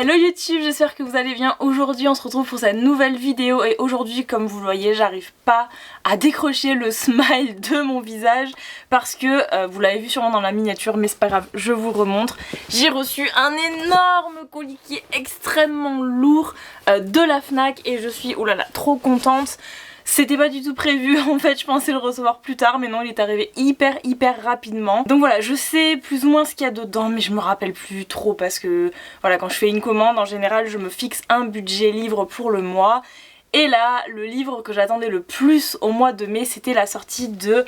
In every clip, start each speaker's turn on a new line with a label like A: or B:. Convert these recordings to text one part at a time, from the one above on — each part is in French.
A: Hello YouTube, j'espère que vous allez bien. Aujourd'hui on se retrouve pour cette nouvelle vidéo et aujourd'hui comme vous le voyez j'arrive pas à décrocher le smile de mon visage parce que vous l'avez vu sûrement dans la miniature mais c'est pas grave, je vous remontre. J'ai reçu un énorme colis qui est extrêmement lourd de la Fnac et je suis oh là là trop contente. C'était pas du tout prévu, en fait je pensais le recevoir plus tard mais non il est arrivé hyper rapidement. Donc voilà, je sais plus ou moins ce qu'il y a dedans mais je me rappelle plus trop parce que voilà, quand je fais une commande en général je me fixe un budget livre pour le mois. Et là, le livre que j'attendais le plus au mois de mai, c'était la sortie de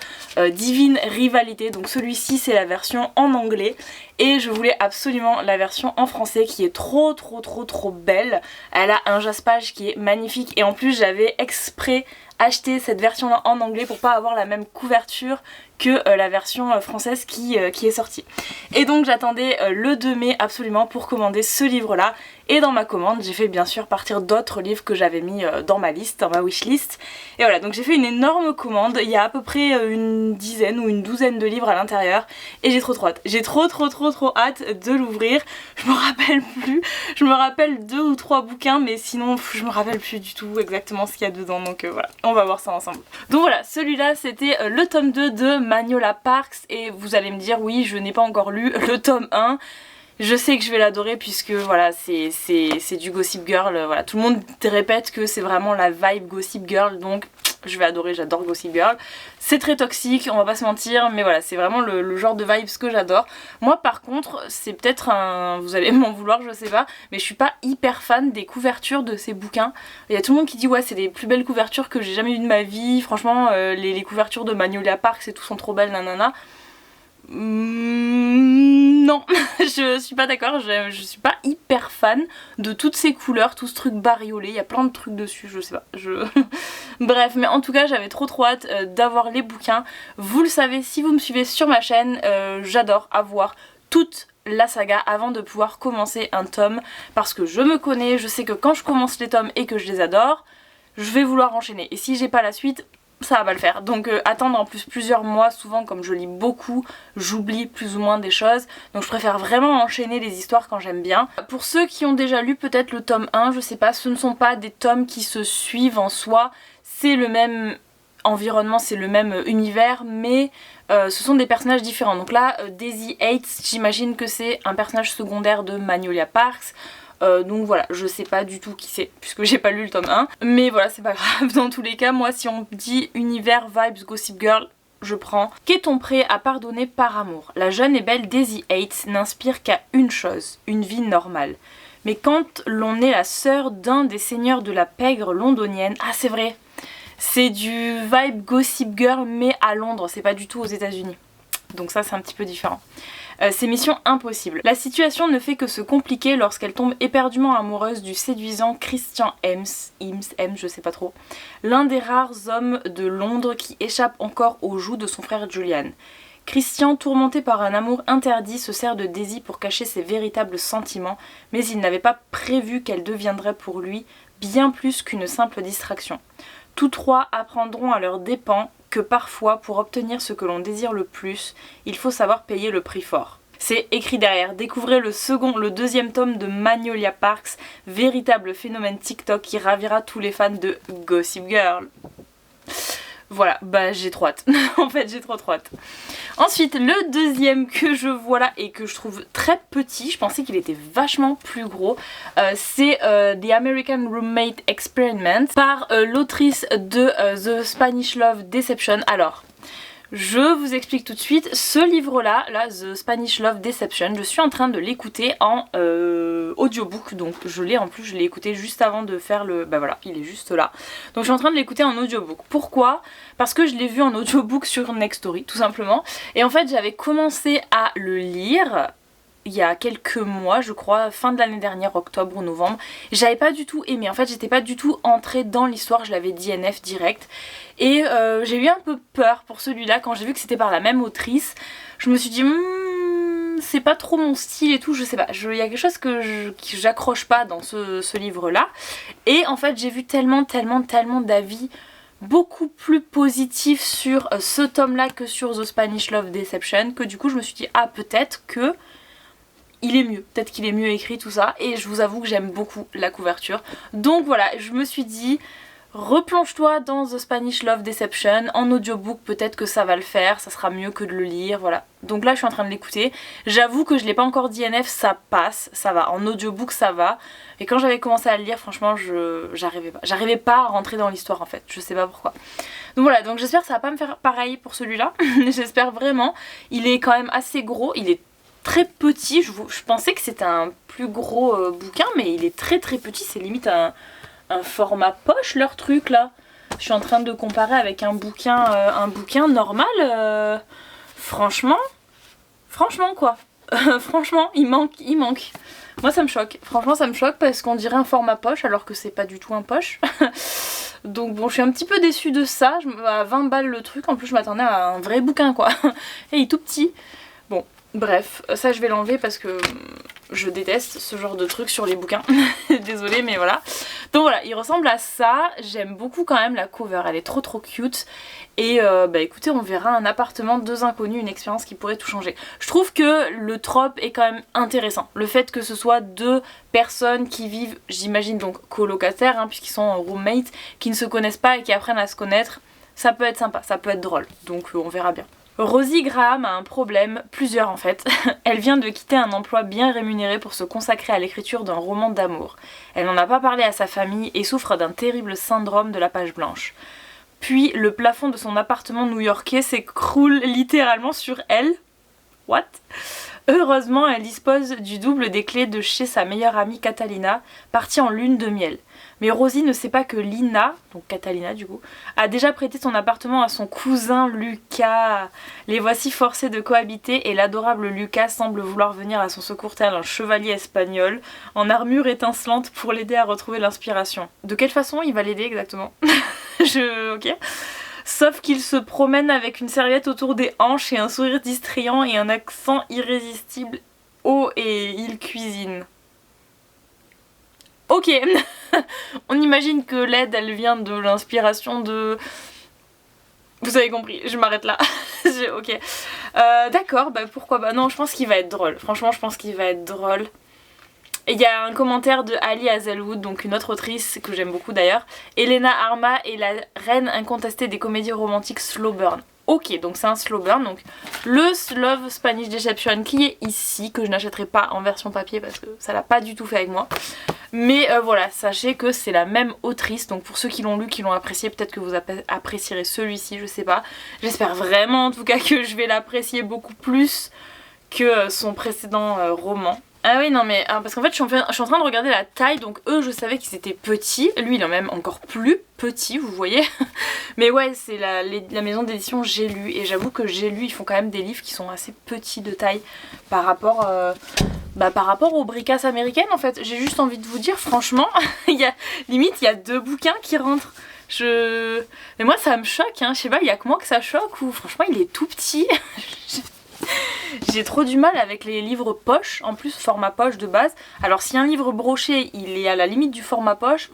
A: Divine Rivalité. Donc celui-ci, c'est la version en anglais. Et je voulais absolument la version en français qui est trop belle. Elle a un jaspage qui est magnifique. Et en plus, j'avais exprès acheté cette version-là en anglais pour pas avoir la même couverture que la version française qui est sortie. Et donc j'attendais le 2 mai absolument pour commander ce livre-là. Et dans ma commande, j'ai fait bien sûr partir d'autres livres que j'avais mis dans ma liste, dans ma wishlist. Et voilà, donc j'ai fait une énorme commande. Il y a à peu près une dizaine ou une douzaine de livres à l'intérieur. Et j'ai trop hâte. J'ai trop hâte de l'ouvrir. Je me rappelle plus. Je me rappelle 2 ou 3 bouquins, mais sinon je me rappelle plus du tout exactement ce qu'il y a dedans. Donc voilà, on va voir ça ensemble. Donc voilà, celui-là c'était le tome 2 de Magnolia Parks. Et vous allez me dire, oui, je n'ai pas encore lu le tome 1. Je sais que je vais l'adorer puisque voilà c'est du Gossip Girl, voilà, tout le monde répète que c'est vraiment la vibe Gossip Girl donc je vais adorer, j'adore Gossip Girl. C'est très toxique, on va pas se mentir, mais voilà, c'est vraiment le genre de vibes que j'adore. Moi par contre, c'est peut-être un... vous allez m'en vouloir, je sais pas, mais je suis pas hyper fan des couvertures de ces bouquins. Il y a tout le monde qui dit ouais c'est les plus belles couvertures que j'ai jamais eues de ma vie, franchement les couvertures de Magnolia Parks et tout sont trop belles, nanana. Non, je suis pas d'accord, je suis pas hyper fan de toutes ces couleurs, tout ce truc bariolé, il y a plein de trucs dessus, je sais pas, Bref, mais en tout cas j'avais trop hâte d'avoir les bouquins. Vous le savez, si vous me suivez sur ma chaîne, j'adore avoir toute la saga avant de pouvoir commencer un tome parce que je me connais, je sais que quand je commence les tomes et que je les adore, je vais vouloir enchaîner et si j'ai pas la suite, ça va pas le faire. Donc attendre en plus plusieurs mois, souvent comme je lis beaucoup, j'oublie plus ou moins des choses. Donc je préfère vraiment enchaîner les histoires quand j'aime bien. Pour ceux qui ont déjà lu peut-être le tome 1, je sais pas, ce ne sont pas des tomes qui se suivent en soi. C'est le même environnement, c'est le même univers, mais ce sont des personnages différents. Donc là, Daisy Hates, j'imagine que c'est un personnage secondaire de Magnolia Parks. Donc voilà, je sais pas du tout qui c'est puisque j'ai pas lu le tome 1, mais voilà, c'est pas grave. Dans tous les cas, moi si on dit univers vibes Gossip Girl, je prends. Qu'est-on prêt à pardonner par amour? La jeune et belle Daisy Hates n'inspire qu'à une chose, une vie normale. Mais quand l'on est la sœur d'un des seigneurs de la pègre londonienne, ah c'est vrai, c'est du vibe Gossip Girl mais à Londres, c'est pas du tout aux États-Unis. Donc ça c'est un petit peu différent. C'est mission impossible. La situation ne fait que se compliquer lorsqu'elle tombe éperdument amoureuse du séduisant Christian Eames, je sais pas trop, l'un des rares hommes de Londres qui échappe encore aux joues de son frère Julian. Christian, tourmenté par un amour interdit, se sert de Daisy pour cacher ses véritables sentiments, mais il n'avait pas prévu qu'elle deviendrait pour lui bien plus qu'une simple distraction. Tous trois apprendront à leurs dépens que parfois, pour obtenir ce que l'on désire le plus, il faut savoir payer le prix fort. C'est écrit derrière. Découvrez le deuxième tome de Magnolia Parks, véritable phénomène TikTok qui ravira tous les fans de Gossip Girl. Voilà, bah j'ai trop hâte. En fait, j'ai trop hâte. Ensuite, le deuxième que je vois là et que je trouve très petit, je pensais qu'il était vachement plus gros, c'est The American Roommate Experiment par l'autrice de The Spanish Love Deception. Alors, je vous explique tout de suite, ce livre-là, The Spanish Love Deception, je suis en train de l'écouter en audiobook, donc je l'ai écouté juste avant de faire le... Bah voilà, il est juste là. Donc je suis en train de l'écouter en audiobook. Pourquoi? Parce que je l'ai vu en audiobook sur Nextory, tout simplement. Et en fait, j'avais commencé à le lire il y a quelques mois, je crois, fin de l'année dernière, octobre ou novembre. J'avais pas du tout aimé, en fait j'étais pas du tout entrée dans l'histoire, je l'avais DNF direct. Et j'ai eu un peu peur pour celui-là quand j'ai vu que c'était par la même autrice. Je me suis dit, c'est pas trop mon style et tout, je sais pas. Il y a quelque chose que j'accroche pas dans ce livre-là. Et en fait j'ai vu tellement d'avis beaucoup plus positifs sur ce tome-là que sur The Spanish Love Deception, que du coup je me suis dit, ah peut-être que il est mieux, peut-être qu'il est mieux écrit tout ça, et je vous avoue que j'aime beaucoup la couverture. Donc voilà, je me suis dit, replonge-toi dans The Spanish Love Deception, en audiobook peut-être que ça va le faire, ça sera mieux que de le lire, voilà. Donc là je suis en train de l'écouter, j'avoue que je l'ai pas encore DNF, ça passe, ça va, en audiobook ça va, et quand j'avais commencé à le lire franchement j'arrivais pas à rentrer dans l'histoire en fait, je sais pas pourquoi. Donc voilà, donc j'espère que ça va pas me faire pareil pour celui-là, j'espère vraiment, il est quand même assez gros, il est très petit, je pensais que c'était un plus gros bouquin, mais il est très très petit, c'est limite un format poche leur truc là. Je suis en train de comparer avec un bouquin normal. Franchement quoi. Franchement, il manque. Moi ça me choque. Franchement ça me choque parce qu'on dirait un format poche alors que c'est pas du tout un poche. Donc bon, je suis un petit peu déçue de ça. À 20 balles le truc, en plus je m'attendais à un vrai bouquin quoi. Et il est tout petit. Bon, bref, ça je vais l'enlever parce que je déteste ce genre de truc sur les bouquins. Désolée mais voilà. Donc voilà, il ressemble à ça. J'aime beaucoup quand même la cover, elle est trop cute. Et bah écoutez, on verra un appartement, deux inconnus, une expérience qui pourrait tout changer. Je trouve que le trope est quand même intéressant. Le fait que ce soit deux personnes qui vivent, j'imagine donc colocataires, hein, puisqu'ils sont roommates, qui ne se connaissent pas et qui apprennent à se connaître, ça peut être sympa, ça peut être drôle. Donc on verra bien. Rosie Graham a un problème, plusieurs en fait. Elle vient de quitter un emploi bien rémunéré pour se consacrer à l'écriture d'un roman d'amour. Elle n'en a pas parlé à sa famille et souffre d'un terrible syndrome de la page blanche. Puis le plafond de son appartement new-yorkais s'écroule littéralement sur elle. What? Heureusement, elle dispose du double des clés de chez sa meilleure amie Catalina, partie en lune de miel. Mais Rosie ne sait pas que Lina, donc Catalina du coup, a déjà prêté son appartement à son cousin Lucas. Les voici forcés de cohabiter et l'adorable Lucas semble vouloir venir à son secours tel un chevalier espagnol, en armure étincelante pour l'aider à retrouver l'inspiration. De quelle façon il va l'aider exactement? Ok. Sauf qu'il se promène avec une serviette autour des hanches et un sourire distrayant et un accent irrésistible. Oh, et il cuisine. Ok. On imagine que l'aide elle vient de l'inspiration de... Vous avez compris, je m'arrête là. Ok. D'accord, bah pourquoi pas. Non, je pense qu'il va être drôle. Franchement, je pense qu'il va être drôle. Et il y a un commentaire de Ali Hazelwood, donc une autre autrice que j'aime beaucoup d'ailleurs. Elena Arma est la reine incontestée des comédies romantiques slow burn. Ok, donc c'est un slow burn, donc le Love Spanish Deception qui est ici, que je n'achèterai pas en version papier parce que ça l'a pas du tout fait avec moi. Mais voilà, sachez que c'est la même autrice, donc pour ceux qui l'ont lu, qui l'ont apprécié, peut-être que vous apprécierez celui-ci, je sais pas. J'espère vraiment en tout cas que je vais l'apprécier beaucoup plus que son précédent roman. Ah oui non mais parce qu'en fait je suis en train de regarder la taille, donc eux je savais qu'ils étaient petits, lui il est même encore plus petit vous voyez. Mais ouais c'est la maison d'édition J'ai lu et j'avoue que J'ai lu ils font quand même des livres qui sont assez petits de taille par rapport aux bricasses américaines en fait. J'ai juste envie de vous dire franchement, limite il y a deux bouquins qui rentrent. Mais moi ça me choque hein, je sais pas, il y a que moi que ça choque ou franchement il est tout petit. J'ai trop du mal avec les livres poche, en plus format poche de base. Alors si un livre broché il est à la limite du format poche,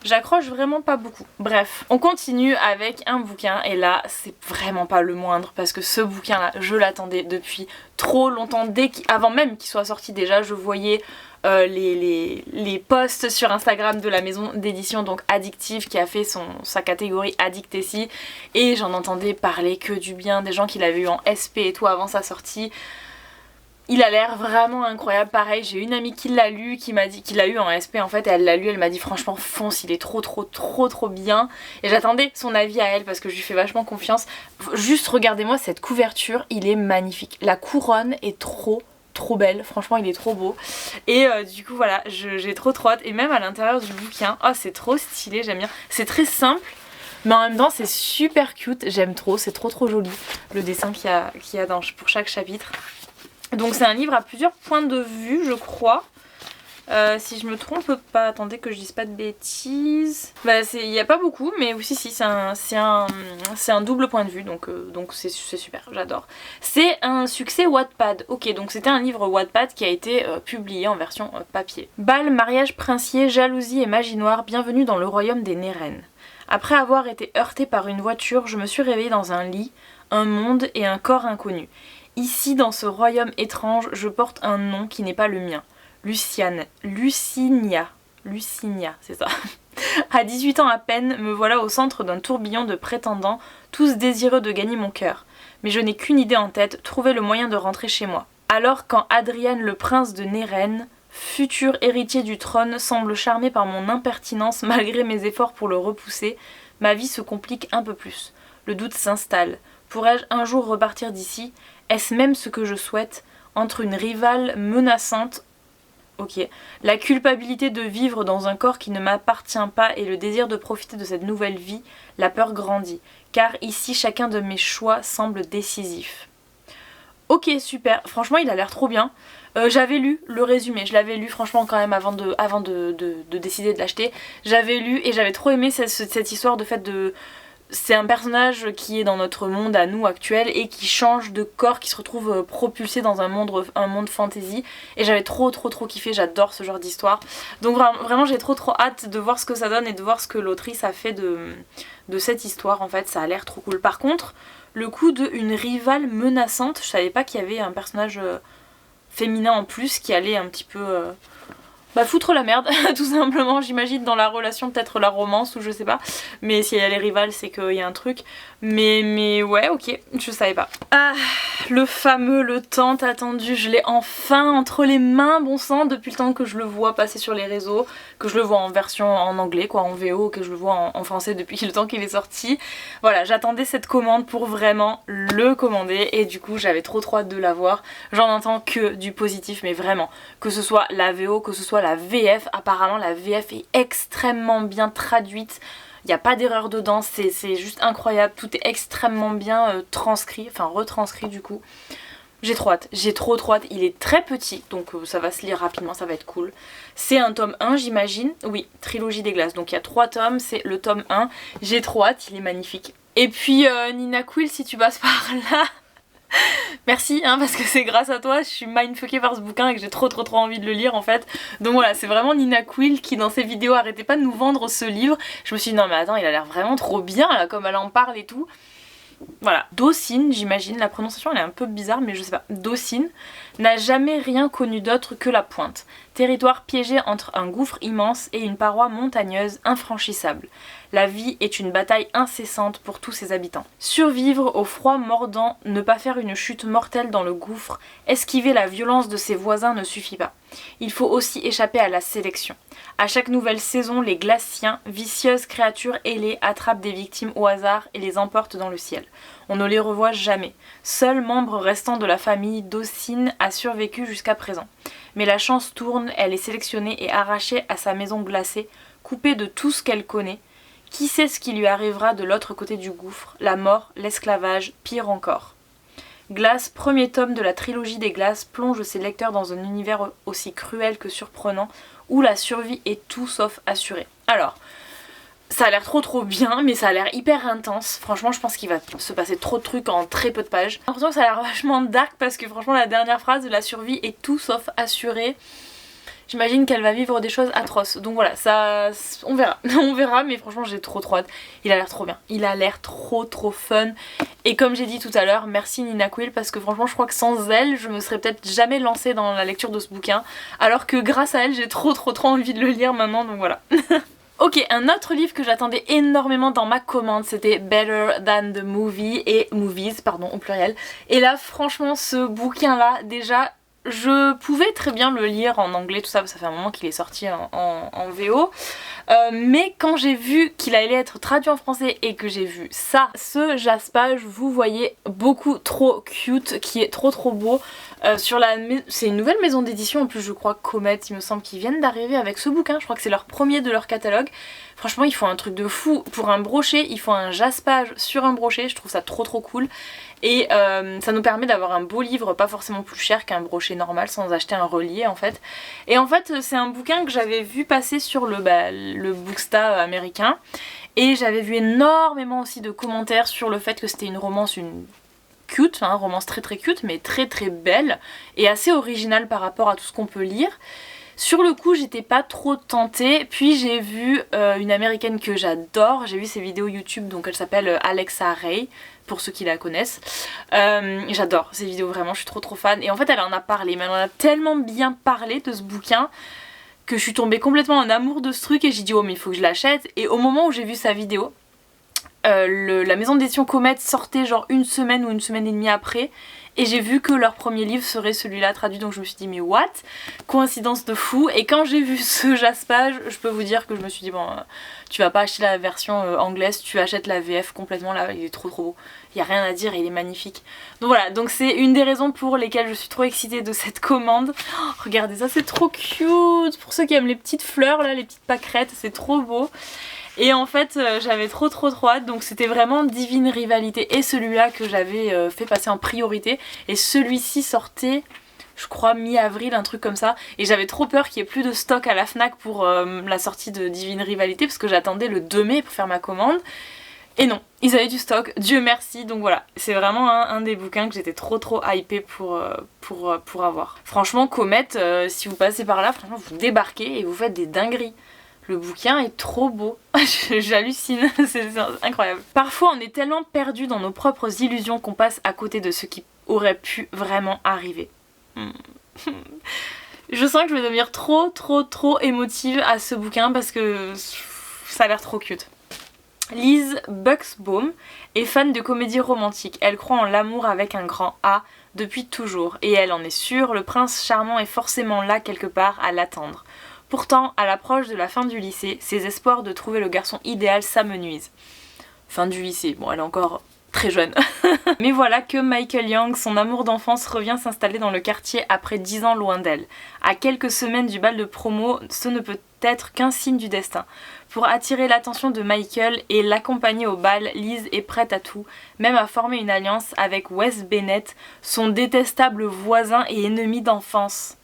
A: j'accroche vraiment pas beaucoup. Bref, on continue avec un bouquin et là c'est vraiment pas le moindre parce que ce bouquin là je l'attendais depuis trop longtemps, avant même qu'il soit sorti déjà je voyais les posts sur Instagram de la maison d'édition donc Addictive qui a fait sa catégorie Addictessi et j'en entendais parler que du bien, des gens qui l'avaient eu en SP et tout avant sa sortie. Il a l'air vraiment incroyable, pareil j'ai une amie qui l'a lu, qui m'a dit qu'il l'a eu en SP en fait, et elle l'a lu, elle m'a dit franchement fonce, il est trop bien et j'attendais son avis à elle parce que je lui fais vachement confiance. Juste regardez-moi cette couverture, il est magnifique, la couronne est trop belle, franchement il est trop beau et du coup voilà j'ai trop hâte et même à l'intérieur du bouquin, oh c'est trop stylé, j'aime bien, c'est très simple mais en même temps c'est super cute, j'aime trop, c'est trop joli le dessin qu'il y a pour chaque chapitre. Donc c'est un livre à plusieurs points de vue je crois. Si je me trompe pas, attendez que je dise pas de bêtises. Il n'y a pas beaucoup, mais aussi si c'est un double point de vue, donc c'est super, j'adore. C'est un succès Wattpad. Ok, donc c'était un livre Wattpad qui a été publié en version papier. Bal, mariage princier, jalousie et magie noire, bienvenue dans le royaume des Nérennes. Après avoir été heurtée par une voiture, je me suis réveillée dans un lit, un monde et un corps inconnus. Ici, dans ce royaume étrange, je porte un nom qui n'est pas le mien. Lucinia, c'est ça. À 18 ans à peine, me voilà au centre d'un tourbillon de prétendants, tous désireux de gagner mon cœur. Mais je n'ai qu'une idée en tête, trouver le moyen de rentrer chez moi. Alors quand Adrien le prince de Nérène, futur héritier du trône, semble charmé par mon impertinence malgré mes efforts pour le repousser, ma vie se complique un peu plus. Le doute s'installe. Pourrais-je un jour repartir d'ici? Est-ce même ce que je souhaite? Entre une rivale menaçante, la culpabilité de vivre dans un corps qui ne m'appartient pas et le désir de profiter de cette nouvelle vie, la peur grandit. Car ici, chacun de mes choix semble décisif. Ok, super. Franchement, il a l'air trop bien. J'avais lu le résumé, je l'avais lu franchement quand même avant de décider de l'acheter. J'avais lu et j'avais trop aimé cette histoire de fait de... C'est un personnage qui est dans notre monde à nous actuel et qui change de corps, qui se retrouve propulsé dans un monde fantasy. Et j'avais trop kiffé, j'adore ce genre d'histoire. Donc vraiment j'ai trop hâte de voir ce que ça donne et de voir ce que l'autrice a fait de cette histoire en fait. Ça a l'air trop cool. Par contre, le coup de une rivale menaçante, je savais pas qu'il y avait un personnage féminin en plus qui allait un petit peu... foutre la merde, tout simplement, j'imagine dans la relation, peut-être la romance ou je sais pas. Mais si elle est rivale, c'est qu'il y a un truc. Mais ouais, ok, je savais pas. Ah, le tant attendu, je l'ai enfin entre les mains, bon sang, depuis le temps que je le vois passer sur les réseaux, que je le vois en version en anglais, quoi, en VO, que je le vois en français depuis le temps qu'il est sorti. Voilà, j'attendais cette commande pour vraiment le commander et du coup j'avais trop hâte de l'avoir. J'en entends que du positif, mais vraiment, que ce soit la VO, que ce soit la VF, apparemment la VF est extrêmement bien traduite. Il n'y a pas d'erreur dedans, c'est juste incroyable, tout est extrêmement bien transcrit, enfin retranscrit du coup. J'ai trop hâte, il est très petit, donc ça va se lire rapidement, ça va être cool. C'est un tome 1 j'imagine, oui, Trilogie des glaces, donc il y a 3 tomes, c'est le tome 1, j'ai trop hâte, il est magnifique. Et puis Nina Quill, si tu passes par là... Merci parce que c'est grâce à toi je suis mindfuckée par ce bouquin et que j'ai trop envie de le lire en fait. Donc voilà, c'est vraiment Nina Quill qui dans ses vidéos arrêtait pas de nous vendre ce livre. Je me suis dit non mais attends, il a l'air vraiment trop bien là, comme elle en parle et tout. Voilà, Dawson, j'imagine, la prononciation elle est un peu bizarre mais je sais pas, Dawson n'a jamais rien connu d'autre que la pointe. Territoire piégé entre un gouffre immense et une paroi montagneuse infranchissable. La vie est une bataille incessante pour tous ses habitants. Survivre au froid mordant, ne pas faire une chute mortelle dans le gouffre, esquiver la violence de ses voisins ne suffit pas. Il faut aussi échapper à la sélection. À chaque nouvelle saison, les glaciens, vicieuses créatures ailées, attrapent des victimes au hasard et les emportent dans le ciel. On ne les revoit jamais. Seul membre restant de la famille Dawson a survécu jusqu'à présent. Mais la chance tourne, elle est sélectionnée et arrachée à sa maison glacée, coupée de tout ce qu'elle connaît. Qui sait ce qui lui arrivera de l'autre côté du gouffre, la mort, l'esclavage, pire encore. Glace, premier tome de la trilogie des glaces, plonge ses lecteurs dans un univers aussi cruel que surprenant, où la survie est tout sauf assurée. Alors, ça a l'air trop bien, mais ça a l'air hyper intense. Franchement, je pense qu'il va se passer trop de trucs en très peu de pages. J'ai l'impression que ça a l'air vachement dark parce que franchement, la dernière phrase de la survie est tout sauf assurée. J'imagine qu'elle va vivre des choses atroces. Donc voilà, ça, on verra. On verra, mais franchement j'ai trop hâte. Il a l'air trop bien. Il a l'air trop fun. Et comme j'ai dit tout à l'heure, merci Nina Quill parce que franchement je crois que sans elle, je me serais peut-être jamais lancée dans la lecture de ce bouquin. Alors que grâce à elle, j'ai trop envie de le lire maintenant, donc voilà. Ok, un autre livre que j'attendais énormément dans ma commande, c'était Better Than the Movie et Movies, pardon, au pluriel. Et là, franchement, ce bouquin-là, déjà... Je pouvais très bien le lire en anglais, tout ça, ça fait un moment qu'il est sorti en VO. Mais quand j'ai vu qu'il allait être traduit en français et que j'ai vu ça, ce jaspage, vous voyez, beaucoup trop cute, qui est trop beau. C'est une nouvelle maison d'édition en plus, je crois, Comet, il me semble, qu'ils viennent d'arriver avec ce bouquin. Je crois que c'est leur premier de leur catalogue. Franchement, ils font un truc de fou. Pour un brochet, ils font un jaspage sur un brochet, je trouve ça trop cool. Et ça nous permet d'avoir un beau livre, pas forcément plus cher qu'un brochet normal, sans acheter un relié en fait. Et en fait c'est un bouquin que j'avais vu passer sur le Booksta américain. Et j'avais vu énormément aussi de commentaires sur le fait que c'était une romance, cute, hein, romance très cute, mais très belle et assez originale par rapport à tout ce qu'on peut lire. Sur le coup j'étais pas trop tentée, puis j'ai vu une américaine que j'adore, j'ai vu ses vidéos YouTube, donc elle s'appelle Alexa Ray, pour ceux qui la connaissent. J'adore ces vidéos, vraiment, je suis trop fan. Et en fait elle en a parlé, mais elle en a tellement bien parlé de ce bouquin que je suis tombée complètement en amour de ce truc et j'ai dit oh mais il faut que je l'achète. Et au moment où j'ai vu sa vidéo, la maison d'édition Comet sortait genre une semaine ou une semaine et demie après et j'ai vu que leur premier livre serait celui-là traduit, donc je me suis dit mais what, coïncidence de fou. Et quand j'ai vu ce jaspage, je peux vous dire que je me suis dit bon tu vas pas acheter la version anglaise, tu achètes la VF complètement, là il est trop beau, il y a rien à dire, il est magnifique. Donc voilà, donc c'est une des raisons pour lesquelles je suis trop excitée de cette commande. Oh, regardez ça, c'est trop cute, pour ceux qui aiment les petites fleurs là, les petites pâquerettes, c'est trop beau. Et en fait j'avais trop hâte, donc c'était vraiment Divine Rivalité et celui-là que j'avais fait passer en priorité, et celui-ci sortait je crois mi-avril, un truc comme ça, et j'avais trop peur qu'il n'y ait plus de stock à la Fnac pour la sortie de Divine Rivalité parce que j'attendais le 2 mai pour faire ma commande. Et non, ils avaient du stock, Dieu merci, donc voilà, c'est vraiment un des bouquins que j'étais trop hypée pour avoir. Franchement Comet, si vous passez par là, franchement vous débarquez et vous faites des dingueries. Le bouquin est trop beau, j'hallucine, c'est incroyable. Parfois on est tellement perdu dans nos propres illusions qu'on passe à côté de ce qui aurait pu vraiment arriver. Je sens que je vais devenir trop émotive à ce bouquin parce que ça a l'air trop cute. Lise Buxbaum est fan de comédie romantique. Elle croit en l'amour avec un grand A depuis toujours et elle en est sûre, le prince charmant est forcément là quelque part à l'attendre. Pourtant, à l'approche de la fin du lycée, ses espoirs de trouver le garçon idéal s'amenuisent. Fin du lycée, bon elle est encore très jeune. Mais voilà que Michael Young, son amour d'enfance, revient s'installer dans le quartier après 10 ans loin d'elle. À quelques semaines du bal de promo, ce ne peut être qu'un signe du destin. Pour attirer l'attention de Michael et l'accompagner au bal, Lise est prête à tout, même à former une alliance avec Wes Bennett, son détestable voisin et ennemi d'enfance.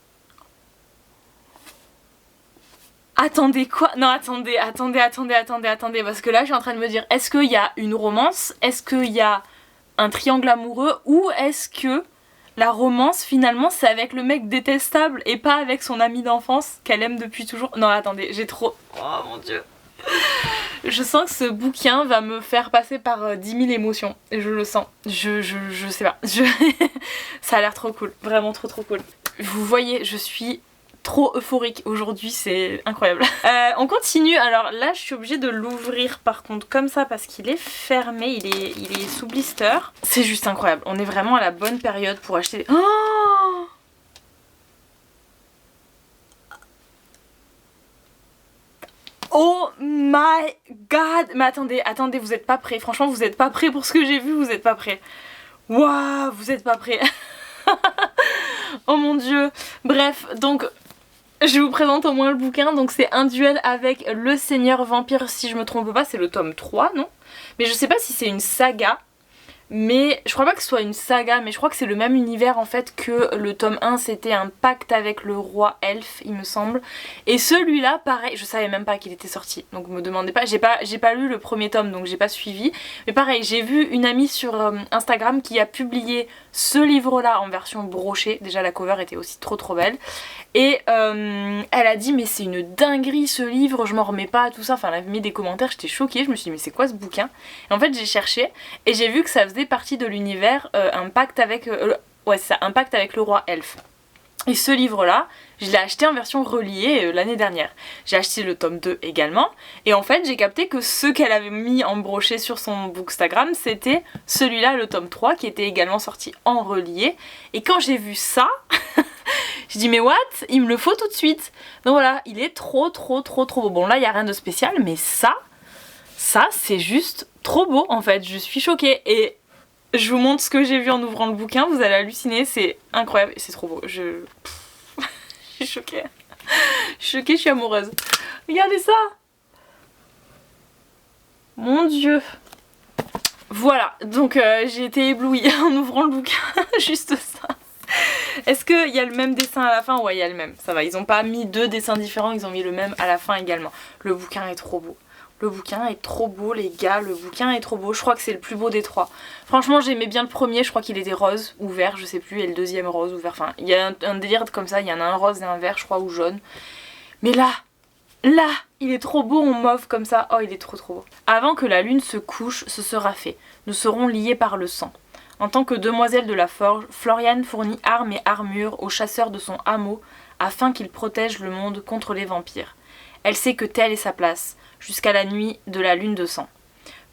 A: Attendez quoi? Non attendez, parce que là je suis en train de me dire, est-ce qu'il y a une romance? Est-ce qu'il y a un triangle amoureux? Ou est-ce que la romance finalement c'est avec le mec détestable et pas avec son ami d'enfance qu'elle aime depuis toujours? Non attendez, j'ai trop... Oh mon dieu. Je sens que ce bouquin va me faire passer par 10 000 émotions, je le sens, je sais pas, ça a l'air trop cool, vraiment trop cool. Vous voyez, je suis trop euphorique aujourd'hui, c'est incroyable. On continue, alors là je suis obligée de l'ouvrir par contre comme ça parce qu'il est fermé, il est sous blister. C'est juste incroyable, on est vraiment à la bonne période pour acheter... Oh, oh my god. Mais attendez, vous êtes pas prêts, franchement vous êtes pas prêts pour ce que j'ai vu, vous êtes pas prêts. Waouh, vous êtes pas prêts. Oh mon dieu. Bref, donc... je vous présente au moins le bouquin, donc c'est Un duel avec le Seigneur Vampire, si je me trompe pas, c'est le tome 3, non? Mais je sais pas si c'est une saga, mais je crois pas que ce soit une saga, mais je crois que c'est le même univers en fait que le tome 1, c'était un pacte avec le roi elfe, il me semble. Et celui-là, pareil, je savais même pas qu'il était sorti, donc me demandez pas, j'ai pas lu le premier tome, donc j'ai pas suivi. Mais pareil, j'ai vu une amie sur Instagram qui a publié ce livre-là en version brochée, déjà la cover était aussi trop belle. Et elle a dit mais c'est une dinguerie ce livre, je m'en remets pas, tout ça, enfin elle a mis des commentaires, j'étais choquée, je me suis dit mais c'est quoi ce bouquin? Et en fait j'ai cherché et j'ai vu que ça faisait partie de l'univers un pacte avec ouais c'est ça, un pacte avec le roi elfe. Et ce livre là, je l'ai acheté en version reliée l'année dernière. J'ai acheté le tome 2 également et en fait j'ai capté que ce qu'elle avait mis en brochet sur son Bookstagram c'était celui-là, le tome 3 qui était également sorti en relié. Et quand j'ai vu ça je dis mais what? Il me le faut tout de suite. Donc voilà, il est trop beau. Bon là il n'y a rien de spécial mais ça c'est juste trop beau en fait. Je suis choquée et je vous montre ce que j'ai vu en ouvrant le bouquin, vous allez halluciner, c'est incroyable et c'est trop beau. Je suis choquée. Je suis amoureuse. Regardez ça. Mon dieu. Voilà, donc j'ai été éblouie en ouvrant le bouquin, juste ça. Est-ce qu'il y a le même dessin à la fin? Ouais, il y a le même, ça va. Ils ont pas mis deux dessins différents, ils ont mis le même à la fin également. Le bouquin est trop beau. Le bouquin est trop beau les gars, le bouquin est trop beau. Je crois que c'est le plus beau des trois. Franchement j'aimais bien le premier, je crois qu'il était rose ou vert, je sais plus, et le deuxième rose ou vert. Enfin, il y a un délire comme ça, il y en a un rose et un vert je crois ou jaune. Mais là, Là, il est trop beau en mauve comme ça. Oh, il est trop beau. Avant que la lune se couche, ce sera fait. Nous serons liés par le sang. En tant que demoiselle de la forge, Floriane fournit armes et armures aux chasseurs de son hameau afin qu'ils protègent le monde contre les vampires. Elle sait que telle est sa place, jusqu'à la nuit de la lune de sang.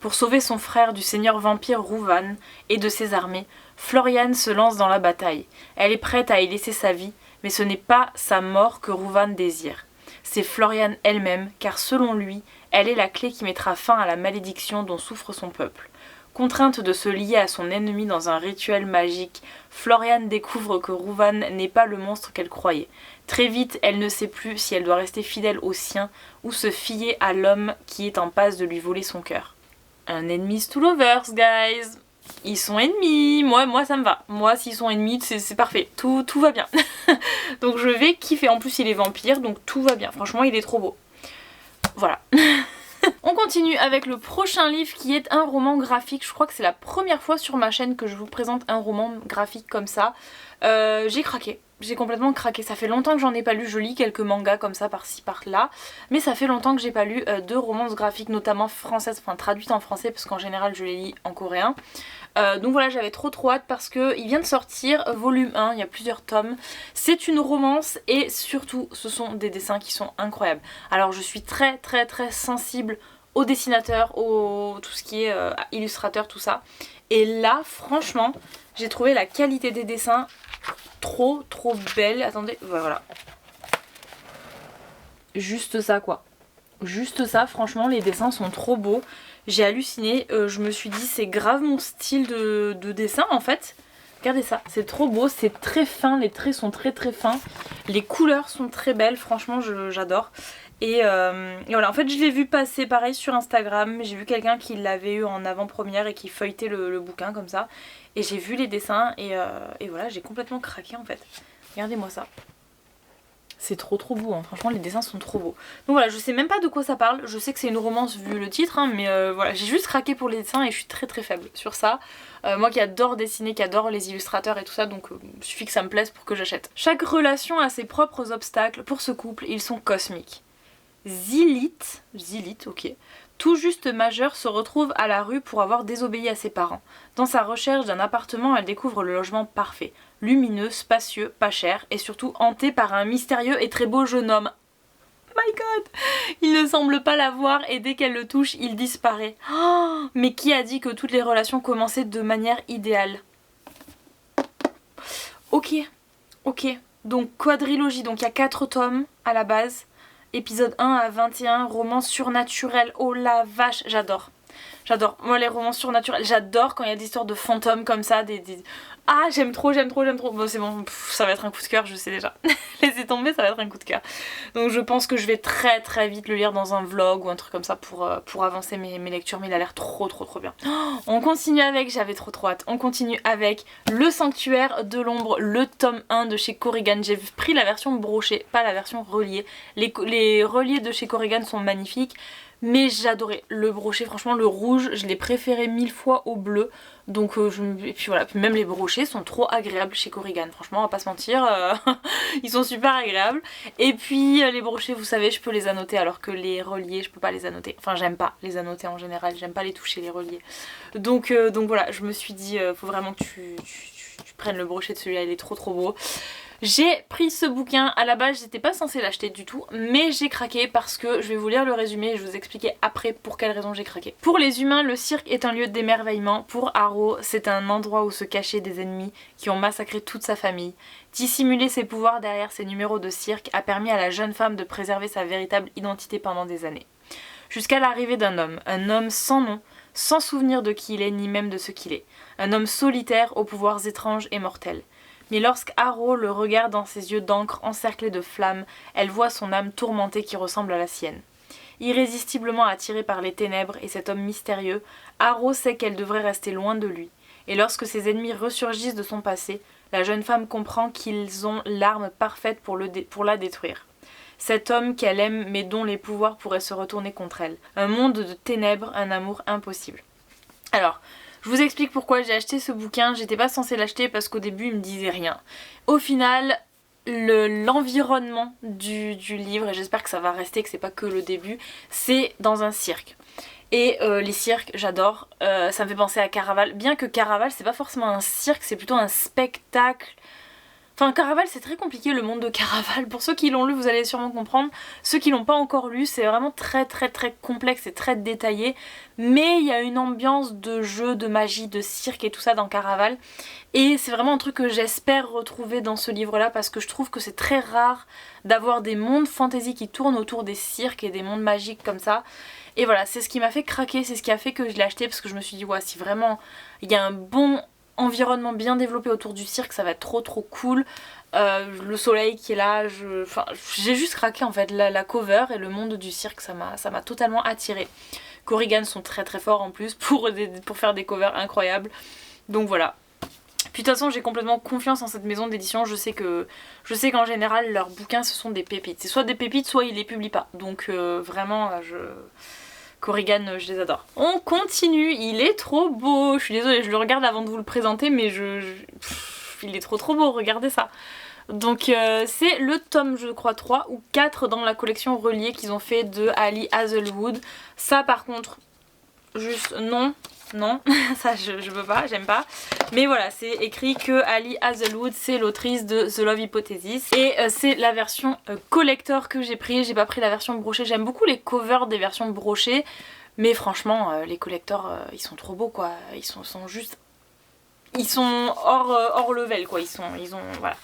A: Pour sauver son frère du seigneur vampire Rouvan et de ses armées, Floriane se lance dans la bataille. Elle est prête à y laisser sa vie, mais ce n'est pas sa mort que Rouvan désire. C'est Floriane elle-même, car selon lui, elle est la clé qui mettra fin à la malédiction dont souffre son peuple. Contrainte de se lier à son ennemi dans un rituel magique, Floriane découvre que Rouvan n'est pas le monstre qu'elle croyait. Très vite, elle ne sait plus si elle doit rester fidèle au sien ou se fier à l'homme qui est en passe de lui voler son cœur. Un enemies to lovers, guys. Ils sont ennemis, moi ça me va. Moi s'ils sont ennemis, c'est parfait, tout va bien. Donc je vais kiffer. En plus il est vampire, donc tout va bien. Franchement il est trop beau. Voilà. On continue avec le prochain livre qui est un roman graphique. Je crois que c'est la première fois sur ma chaîne que je vous présente un roman graphique comme ça. J'ai craqué. J'ai complètement craqué. Ça fait longtemps que j'en ai pas lu. Je lis quelques mangas comme ça par-ci par-là. Mais ça fait longtemps que j'ai pas lu de romances graphiques, notamment françaises, enfin traduites en français parce qu'en général je les lis en coréen. Donc voilà, j'avais trop hâte parce qu'il vient de sortir volume 1, il y a plusieurs tomes. C'est une romance et surtout ce sont des dessins qui sont incroyables. Alors je suis très sensible aux dessinateurs, tout ce qui est illustrateur, tout ça. Et là franchement j'ai trouvé la qualité des dessins trop belle. Attendez, voilà. Juste ça quoi. Juste ça, franchement les dessins sont trop beaux. J'ai halluciné, je me suis dit c'est grave mon style de dessin en fait. Regardez ça, c'est trop beau, c'est très fin, les traits sont très fins. Les couleurs sont très belles, franchement j'adore. Et voilà, en fait je l'ai vu passer pareil sur Instagram. J'ai vu quelqu'un qui l'avait eu en avant-première et qui feuilletait le bouquin comme ça. Et j'ai vu les dessins et voilà, j'ai complètement craqué en fait. Regardez-moi ça. C'est trop beau, hein. Franchement les dessins sont trop beaux. Donc voilà, je sais même pas de quoi ça parle, je sais que c'est une romance vu le titre, hein, mais voilà, j'ai juste craqué pour les dessins et je suis très faible sur ça. Moi qui adore dessiner, qui adore les illustrateurs et tout ça, donc il suffit que ça me plaise pour que j'achète. Chaque relation a ses propres obstacles, pour ce couple ils sont cosmiques. Zilith, ok, tout juste majeure, se retrouve à la rue pour avoir désobéi à ses parents. Dans sa recherche d'un appartement, elle découvre le logement parfait. Lumineux, spacieux, pas cher et surtout hanté par un mystérieux et très beau jeune homme. My god! Il ne semble pas la voir et dès qu'elle le touche, il disparaît. Oh, mais qui a dit que toutes les relations commençaient de manière idéale? Ok. Donc quadrilogie, donc il y a 4 tomes à la base. Épisode 1 à 21, romance surnaturelle. Oh la vache, j'adore. Moi les romans surnaturels, j'adore quand il y a des histoires de fantômes comme ça, Ah j'aime trop. Bon c'est bon, ça va être un coup de cœur, je sais déjà. Laissez tomber, ça va être un coup de cœur. Donc je pense que je vais très vite le lire dans un vlog ou un truc comme ça pour avancer mes lectures, mais il a l'air trop bien. Oh, on continue avec, j'avais trop hâte, on continue avec Le Sanctuaire de l'Ombre, le tome 1 de chez Korrigan. J'ai pris la version brochée, pas la version reliée. Les reliés de chez Korrigan sont magnifiques. Mais j'adorais le brochet, franchement le rouge, je l'ai préféré 1000 fois au bleu. Donc et puis voilà, puis même les brochets sont trop agréables chez Korrigan. Franchement on va pas se mentir, ils sont super agréables. Et puis les brochets vous savez je peux les annoter alors que les reliés je peux pas les annoter. Enfin j'aime pas les annoter en général, j'aime pas les toucher les reliés. Donc voilà, je me suis dit faut vraiment que tu prennes le brochet de celui-là, il est trop beau. J'ai pris ce bouquin, à la base j'étais pas censée l'acheter du tout, mais j'ai craqué parce que je vais vous lire le résumé et je vais vous expliquer après pour quelle raison j'ai craqué. Pour les humains, le cirque est un lieu d'émerveillement. Pour Haro, c'est un endroit où se cachaient des ennemis qui ont massacré toute sa famille. Dissimuler ses pouvoirs derrière ses numéros de cirque a permis à la jeune femme de préserver sa véritable identité pendant des années. Jusqu'à l'arrivée d'un homme sans nom, sans souvenir de qui il est ni même de ce qu'il est. Un homme solitaire aux pouvoirs étranges et mortels. Mais lorsqu'Haro le regarde dans ses yeux d'encre encerclés de flammes, elle voit son âme tourmentée qui ressemble à la sienne. Irrésistiblement attirée par les ténèbres et cet homme mystérieux, Haro sait qu'elle devrait rester loin de lui. Et lorsque ses ennemis ressurgissent de son passé, la jeune femme comprend qu'ils ont l'arme parfaite pour la détruire. Cet homme qu'elle aime mais dont les pouvoirs pourraient se retourner contre elle. Un monde de ténèbres, un amour impossible. Alors, je vous explique pourquoi j'ai acheté ce bouquin. J'étais pas censée l'acheter parce qu'au début il me disait rien. Au final, l'environnement du livre, et j'espère que ça va rester, que c'est pas que le début, c'est dans un cirque. Et les cirques, j'adore. Ça me fait penser à Caraval. Bien que Caraval, c'est pas forcément un cirque, c'est plutôt un spectacle. Enfin, Caraval, c'est très compliqué, le monde de Caraval. Pour ceux qui l'ont lu, vous allez sûrement comprendre. Ceux qui l'ont pas encore lu, c'est vraiment très complexe et très détaillé. Mais il y a une ambiance de jeu, de magie, de cirque et tout ça dans Caraval. Et c'est vraiment un truc que j'espère retrouver dans ce livre-là, parce que je trouve que c'est très rare d'avoir des mondes fantasy qui tournent autour des cirques et des mondes magiques comme ça. Et voilà, c'est ce qui m'a fait craquer, c'est ce qui a fait que je l'ai acheté, parce que je me suis dit, ouais, si vraiment il y a un bon environnement bien développé autour du cirque, ça va être trop cool. Le soleil qui est là, j'ai juste craqué en fait. La cover et le monde du cirque, ça m'a totalement attirée. Corrigan sont très forts en plus pour faire des covers incroyables. Donc voilà. Puis de toute façon, j'ai complètement confiance en cette maison d'édition. Je sais qu'en général leurs bouquins ce sont des pépites. C'est soit des pépites, soit ils les publient pas. Donc vraiment Corrigan, je les adore. On continue, il est trop beau. Je suis désolée, je le regarde avant de vous le présenter, mais il est trop beau, regardez ça. Donc c'est le tome, je crois, 3 ou 4 dans la collection reliée qu'ils ont fait de Ali Hazelwood. Ça par contre, juste non, ça je veux pas, j'aime pas. Mais voilà, c'est écrit que Ali Hazelwood, c'est l'autrice de The Love Hypothesis. Et c'est la version collector que j'ai pris. J'ai pas pris la version brochée. J'aime beaucoup les covers des versions brochées. Mais franchement, les collectors, ils sont trop beaux quoi. Ils sont juste... Ils sont hors level quoi. Voilà.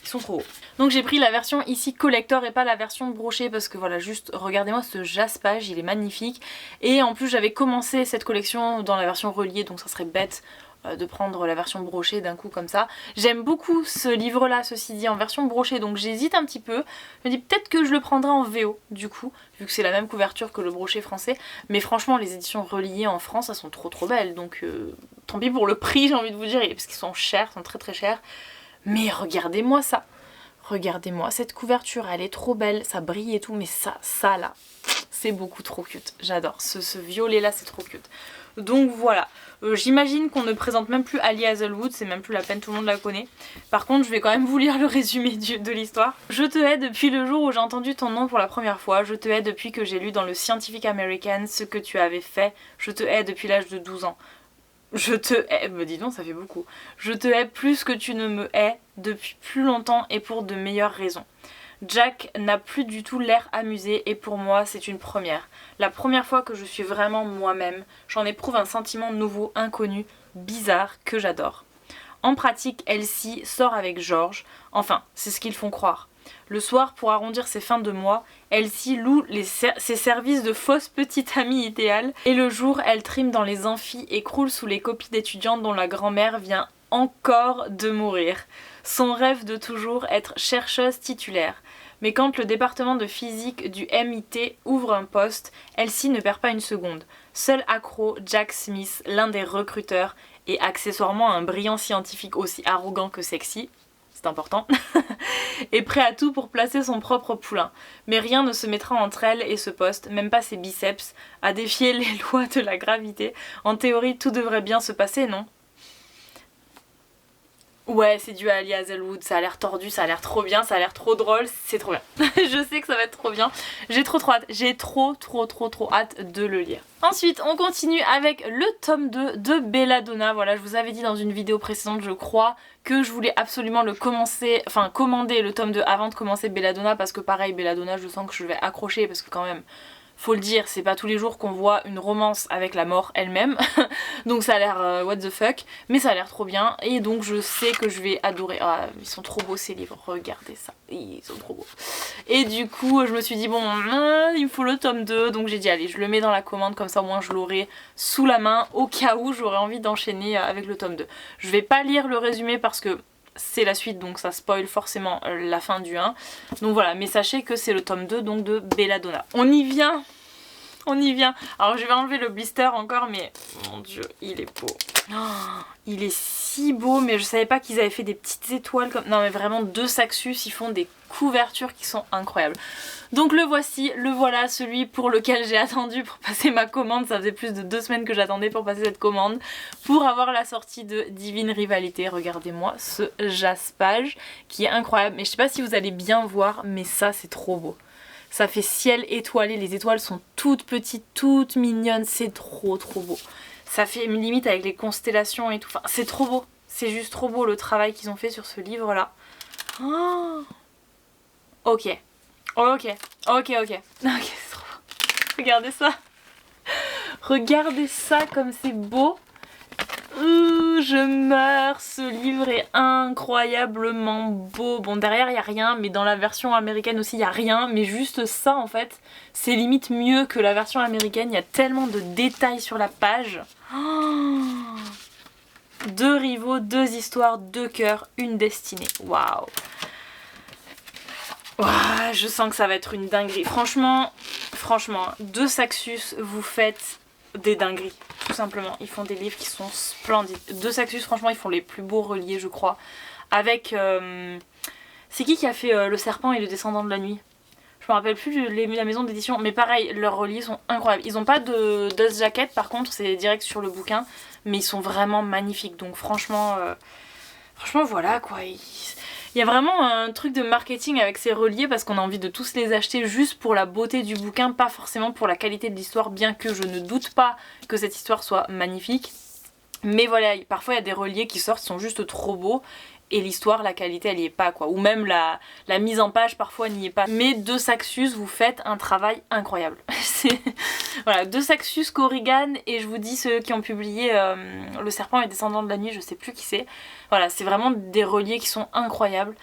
A: Ils sont trop hauts. Donc j'ai pris la version ici collector et pas la version brochée, parce que voilà, juste regardez-moi ce jaspage, il est magnifique. Et en plus j'avais commencé cette collection dans la version reliée, donc ça serait bête de prendre la version brochée d'un coup comme ça. J'aime beaucoup ce livre là, ceci dit, en version brochée, donc j'hésite un petit peu. Je me dis peut-être que je le prendrai en VO du coup, vu que c'est la même couverture que le brochet français. Mais franchement les éditions reliées en France, elles sont trop belles, donc tant pis pour le prix, j'ai envie de vous dire, parce qu'ils sont chers, sont très chers. Mais regardez-moi ça. Regardez-moi cette couverture, elle est trop belle, ça brille et tout, mais ça là, c'est beaucoup trop cute. J'adore, ce violet là, c'est trop cute. Donc voilà, j'imagine qu'on ne présente même plus Ali Hazelwood, c'est même plus la peine, tout le monde la connaît. Par contre, je vais quand même vous lire le résumé de l'histoire. Je te hais depuis le jour où j'ai entendu ton nom pour la première fois. Je te hais depuis que j'ai lu dans le Scientific American ce que tu avais fait. Je te hais depuis l'âge de 12 ans. Je te hais, bah dis donc ça fait beaucoup. Je te hais plus que tu ne me hais depuis plus longtemps et pour de meilleures raisons. Jack n'a plus du tout l'air amusé et pour moi c'est une première. La première fois que je suis vraiment moi-même, j'en éprouve un sentiment nouveau, inconnu, bizarre, que j'adore. En pratique, Elsie sort avec George, enfin c'est ce qu'ils font croire. Le soir, pour arrondir ses fins de mois, Elsie loue ses services de fausse petite amie idéale et le jour, elle trime dans les amphis et croule sous les copies d'étudiantes dont la grand-mère vient encore de mourir. Son rêve de toujours être chercheuse titulaire. Mais quand le département de physique du MIT ouvre un poste, Elsie ne perd pas une seconde. Seul accro, Jack Smith, l'un des recruteurs, et accessoirement un brillant scientifique aussi arrogant que sexy, c'est important, est prêt à tout pour placer son propre poulain. Mais rien ne se mettra entre elle et ce poste, même pas ses biceps, à défier les lois de la gravité. En théorie, tout devrait bien se passer, non ? Ouais, c'est du Ali Hazelwood, ça a l'air tordu, ça a l'air trop bien, ça a l'air trop drôle, c'est trop bien. Je sais que ça va être trop bien, j'ai trop hâte, j'ai trop hâte de le lire. Ensuite, on continue avec le tome 2 de Belladonna. Voilà, je vous avais dit dans une vidéo précédente, je crois, que je voulais absolument commander le tome 2 avant de commencer Belladonna, parce que pareil, Belladonna, je sens que je vais accrocher, parce que quand même... Faut le dire, c'est pas tous les jours qu'on voit une romance avec la mort elle-même. Donc ça a l'air what the fuck, mais ça a l'air trop bien. Et donc je sais que je vais adorer. Ah, ils sont trop beaux ces livres, regardez ça. Ils sont trop beaux. Et du coup, je me suis dit, bon, il me faut le tome 2. Donc j'ai dit, allez, je le mets dans la commande, comme ça au moins je l'aurai sous la main, au cas où j'aurais envie d'enchaîner avec le tome 2. Je vais pas lire le résumé parce que c'est la suite, donc ça spoil forcément la fin du 1. Donc voilà, mais sachez que c'est le tome 2 donc de Belladonna. On y vient On y vient. Alors je vais enlever le blister encore, mais mon dieu, il est beau. Oh, il est si beau, mais je savais pas qu'ils avaient fait des petites étoiles comme... Non mais vraiment, 2 Saxus, ils font des couvertures qui sont incroyables. Donc le voici, le voilà, celui pour lequel j'ai attendu pour passer ma commande. Ça faisait plus de 2 semaines que j'attendais pour passer cette commande, pour avoir la sortie de Divine Rivalité. Regardez-moi ce jaspage qui est incroyable. Mais je sais pas si vous allez bien voir, mais ça c'est trop beau. Ça fait ciel étoilé, les étoiles sont toutes petites, toutes mignonnes, c'est trop beau. Ça fait limite avec les constellations et tout, enfin c'est trop beau. C'est juste trop beau le travail qu'ils ont fait sur ce livre là. Oh. Ok, c'est trop beau. Regardez ça. Regardez ça comme c'est beau. Je meurs, ce livre est incroyablement beau. Bon, derrière il n'y a rien, mais dans la version américaine aussi il n'y a rien, mais juste ça en fait, c'est limite mieux que la version américaine. Il y a tellement de détails sur la page. Oh, 2 rivaux, 2 histoires, 2 cœurs, une destinée. Waouh. Ouah, je sens que ça va être une dinguerie. Franchement, 2 Saxus, vous faites des dingueries, tout simplement. Ils font des livres qui sont splendides. 2 Saxus, franchement, ils font les plus beaux reliés, je crois. Avec... c'est qui a fait Le Serpent et le Descendant de la Nuit? Je me rappelle plus la maison d'édition, mais pareil, leurs reliés sont incroyables. Ils ont pas de dust jacket, par contre, c'est direct sur le bouquin, mais ils sont vraiment magnifiques. Donc franchement, voilà quoi. Il y a vraiment un truc de marketing avec ces reliés parce qu'on a envie de tous les acheter juste pour la beauté du bouquin, pas forcément pour la qualité de l'histoire, bien que je ne doute pas que cette histoire soit magnifique. Mais voilà, parfois il y a des reliés qui sortent, qui sont juste trop beaux. Et l'histoire, la qualité, elle y est pas quoi. Ou même la mise en page, parfois, n'y est pas. Mais 2 Saxus, vous faites un travail incroyable. Voilà, 2 Saxus, Corrigan, et je vous dis ceux qui ont publié Le Serpent et Descendant de la Nuit, je sais plus qui c'est. Voilà, c'est vraiment des reliés qui sont incroyables.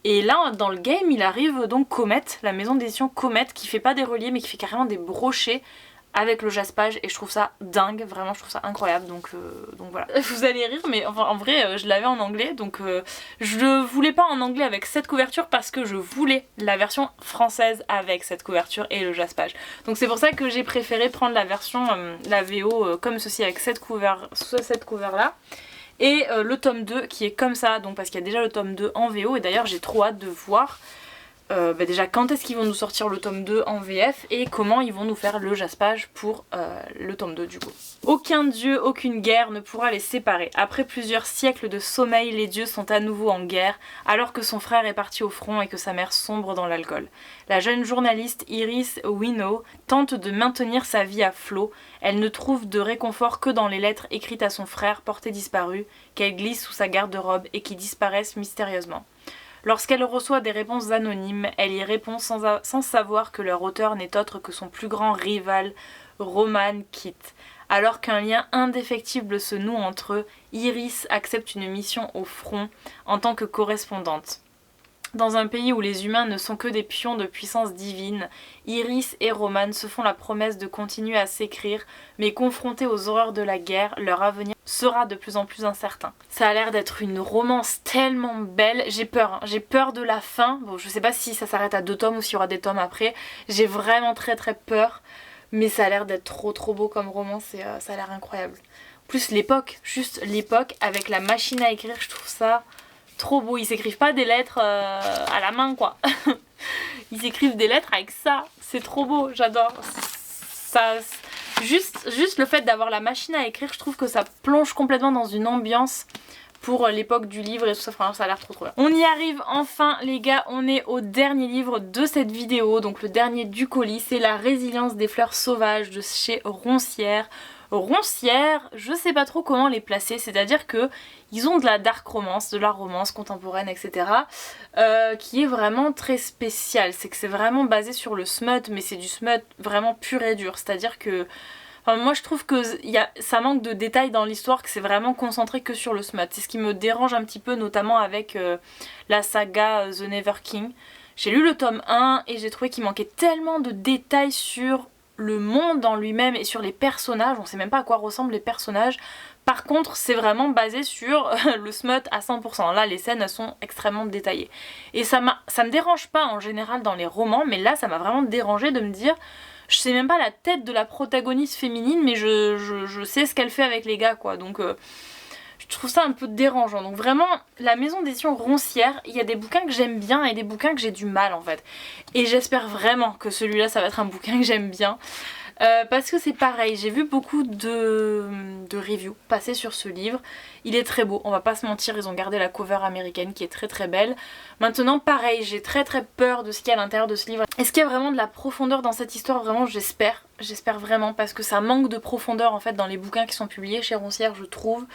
A: Et là, dans le game, il arrive donc Comet, la maison d'édition Comet, qui fait pas des reliés, mais qui fait carrément des brochets avec le jaspage, et je trouve ça dingue, vraiment je trouve ça incroyable, donc voilà. Vous allez rire, mais enfin, en vrai je l'avais en anglais, donc je voulais pas en anglais avec cette couverture parce que je voulais la version française avec cette couverture et le jaspage. Donc c'est pour ça que j'ai préféré prendre la version, la VO comme ceci avec cette cover là. Et le tome 2 qui est comme ça, donc parce qu'il y a déjà le tome 2 en VO, et d'ailleurs j'ai trop hâte de voir déjà quand est-ce qu'ils vont nous sortir le tome 2 en VF et comment ils vont nous faire le jaspage pour le tome 2 du coup. Aucun dieu, aucune guerre ne pourra les séparer. Après plusieurs siècles de sommeil, les dieux sont à nouveau en guerre alors que son frère est parti au front et que sa mère sombre dans l'alcool. La jeune journaliste Iris Winnow tente de maintenir sa vie à flot. Elle ne trouve de réconfort que dans les lettres écrites à son frère porté disparu qu'elle glisse sous sa garde-robe et qui disparaissent mystérieusement. Lorsqu'elle reçoit des réponses anonymes, elle y répond sans savoir que leur auteur n'est autre que son plus grand rival, Roman Kitt. Alors qu'un lien indéfectible se noue entre eux, Iris accepte une mission au front en tant que correspondante. Dans un pays où les humains ne sont que des pions de puissance divine, Iris et Roman se font la promesse de continuer à s'écrire, mais confrontés aux horreurs de la guerre, leur avenir sera de plus en plus incertain. Ça a l'air d'être une romance tellement belle, j'ai peur de la fin. Bon, je sais pas si ça s'arrête à 2 tomes ou s'il y aura des tomes après, j'ai vraiment très peur, mais ça a l'air d'être trop beau comme romance et ça a l'air incroyable. En plus l'époque, juste l'époque avec la machine à écrire, je trouve ça trop beau. Ils s'écrivent pas des lettres à la main quoi. Ils s'écrivent des lettres avec ça. C'est trop beau, j'adore. Ça, juste le fait d'avoir la machine à écrire, je trouve que ça plonge complètement dans une ambiance pour l'époque du livre et tout ça. Enfin, ça a l'air trop bien. On y arrive enfin les gars, on est au dernier livre de cette vidéo. Donc le dernier du colis, c'est La résilience des fleurs sauvages de chez Roncière. Roncière, je sais pas trop comment les placer, c'est-à-dire que ils ont de la dark romance, de la romance contemporaine, etc. Qui est vraiment très spécial. C'est que c'est vraiment basé sur le smut, mais c'est du smut vraiment pur et dur. C'est-à-dire que enfin, moi je trouve que ça manque de détails dans l'histoire, que c'est vraiment concentré que sur le smut. C'est ce qui me dérange un petit peu, notamment avec la saga The Never King. J'ai lu le tome 1 et j'ai trouvé qu'il manquait tellement de détails sur le monde en lui-même et sur les personnages. On sait même pas à quoi ressemblent les personnages. Par contre, c'est vraiment basé sur le smut à 100%. Là, les scènes elles sont extrêmement détaillées. Et ça me dérange pas en général dans les romans, mais là, ça m'a vraiment dérangé de me dire... je sais même pas la tête de la protagoniste féminine, mais je sais ce qu'elle fait avec les gars quoi, donc je trouve ça un peu dérangeant. Donc vraiment, la maison d'édition Roncière, il y a des bouquins que j'aime bien et des bouquins que j'ai du mal en fait. Et j'espère vraiment que celui-là ça va être un bouquin que j'aime bien. Parce que c'est pareil, j'ai vu beaucoup de reviews passer sur ce livre. Il est très beau, on va pas se mentir, ils ont gardé la cover américaine qui est très très belle. Maintenant pareil, j'ai très très peur de ce qu'il y a à l'intérieur de ce livre. Est-ce qu'il y a vraiment de la profondeur dans cette histoire? Vraiment j'espère. J'espère vraiment parce que ça manque de profondeur en fait dans les bouquins qui sont publiés chez Roncière je trouve.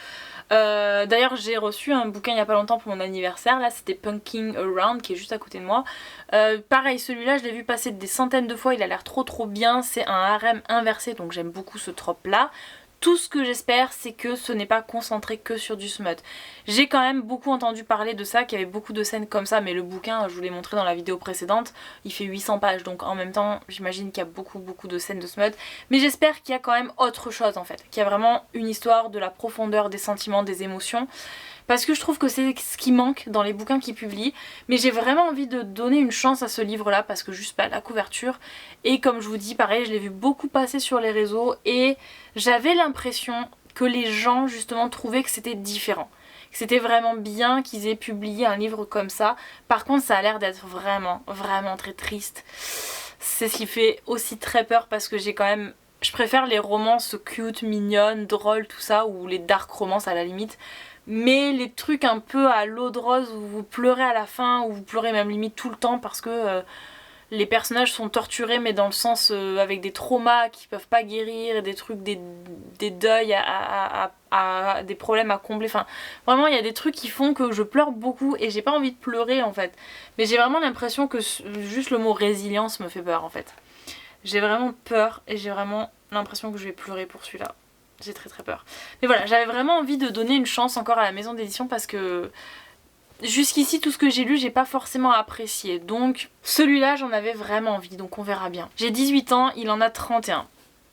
A: D'ailleurs j'ai reçu un bouquin il y a pas longtemps pour mon anniversaire, là c'était Punking Around qui est juste à côté de moi. Pareil celui-là je l'ai vu passer des centaines de fois, il a l'air trop bien, c'est un harem inversé donc j'aime beaucoup ce trope là. Tout ce que j'espère c'est que ce n'est pas concentré que sur du smut. J'ai quand même beaucoup entendu parler de ça, qu'il y avait beaucoup de scènes comme ça, mais le bouquin, je vous l'ai montré dans la vidéo précédente, il fait 800 pages, donc en même temps j'imagine qu'il y a beaucoup de scènes de smut. Mais j'espère qu'il y a quand même autre chose en fait, qu'il y a vraiment une histoire de la profondeur des sentiments, des émotions. Parce que je trouve que c'est ce qui manque dans les bouquins qu'ils publient. Mais j'ai vraiment envie de donner une chance à ce livre là parce que juste la couverture. Et comme je vous dis, pareil, je l'ai vu beaucoup passer sur les réseaux et j'avais l'impression que les gens justement trouvaient que c'était différent. Que c'était vraiment bien qu'ils aient publié un livre comme ça. Par contre ça a l'air d'être vraiment très triste. C'est ce qui fait aussi très peur parce que j'ai quand même... Je préfère les romances cute, mignonnes, drôles, tout ça, ou les dark romances à la limite. Mais les trucs un peu à l'eau de rose où vous pleurez à la fin, où vous pleurez même limite tout le temps parce que les personnages sont torturés mais dans le sens avec des traumas qui peuvent pas guérir, des trucs, des deuils à des problèmes à combler. Enfin vraiment il y a des trucs qui font que je pleure beaucoup et j'ai pas envie de pleurer en fait. Mais j'ai vraiment l'impression que juste le mot résilience me fait peur en fait. J'ai vraiment peur et j'ai vraiment l'impression que je vais pleurer pour celui-là. J'ai très peur. Mais voilà, j'avais vraiment envie de donner une chance encore à la maison d'édition parce que jusqu'ici tout ce que j'ai lu j'ai pas forcément apprécié. Donc celui-là j'en avais vraiment envie, donc on verra bien. J'ai 18 ans, il en a 31.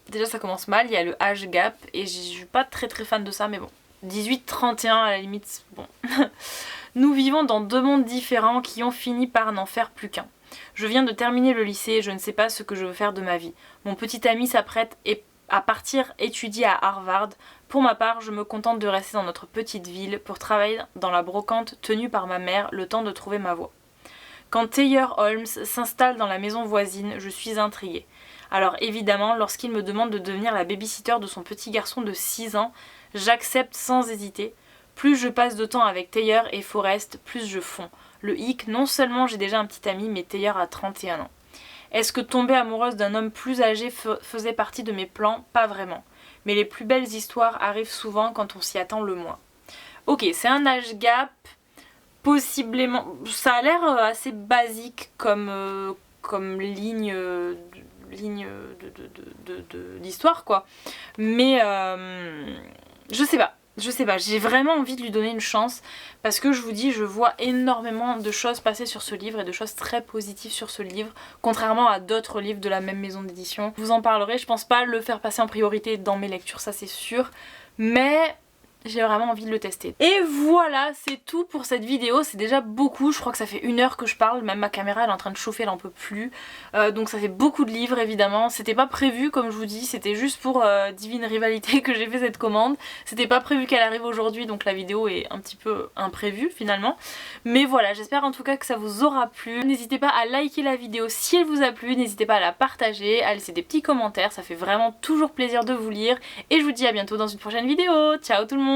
A: Déjà ça commence mal, il y a le âge gap et je suis pas très fan de ça mais bon. 18-31 à la limite, bon. Nous vivons dans deux mondes différents qui ont fini par n'en faire plus qu'un. Je viens de terminer le lycée et je ne sais pas ce que je veux faire de ma vie. Mon petit ami s'apprête à partir étudier à Harvard. Pour ma part, je me contente de rester dans notre petite ville pour travailler dans la brocante tenue par ma mère le temps de trouver ma voie. Quand Taylor Holmes s'installe dans la maison voisine, je suis intriguée. Alors évidemment, lorsqu'il me demande de devenir la baby-sitter de son petit garçon de 6 ans, j'accepte sans hésiter. Plus je passe de temps avec Taylor et Forrest, plus je fonds. Le hic, non seulement j'ai déjà un petit ami, mais Taylor a 31 ans. Est-ce que tomber amoureuse d'un homme plus âgé faisait partie de mes plans? Pas vraiment. Mais les plus belles histoires arrivent souvent quand on s'y attend le moins. Ok, c'est un âge gap, possiblement... Ça a l'air assez basique comme ligne d'histoire quoi. Mais je sais pas. J'ai vraiment envie de lui donner une chance parce que je vous dis, je vois énormément de choses passer sur ce livre et de choses très positives sur ce livre, contrairement à d'autres livres de la même maison d'édition. Je vous en parlerai, je pense pas le faire passer en priorité dans mes lectures, ça c'est sûr, mais j'ai vraiment envie de le tester. Et voilà, c'est tout pour cette vidéo, c'est déjà beaucoup, je crois que ça fait 1 heure que je parle, même ma caméra elle est en train de chauffer, elle en peut plus. Donc ça fait beaucoup de livres évidemment, c'était pas prévu comme je vous dis, c'était juste pour Divine Rivalité que j'ai fait cette commande. C'était pas prévu qu'elle arrive aujourd'hui, donc la vidéo est un petit peu imprévue finalement. Mais voilà, j'espère en tout cas que ça vous aura plu. N'hésitez pas à liker la vidéo si elle vous a plu, n'hésitez pas à la partager, à laisser des petits commentaires, ça fait vraiment toujours plaisir de vous lire. Et je vous dis à bientôt dans une prochaine vidéo, ciao tout le monde!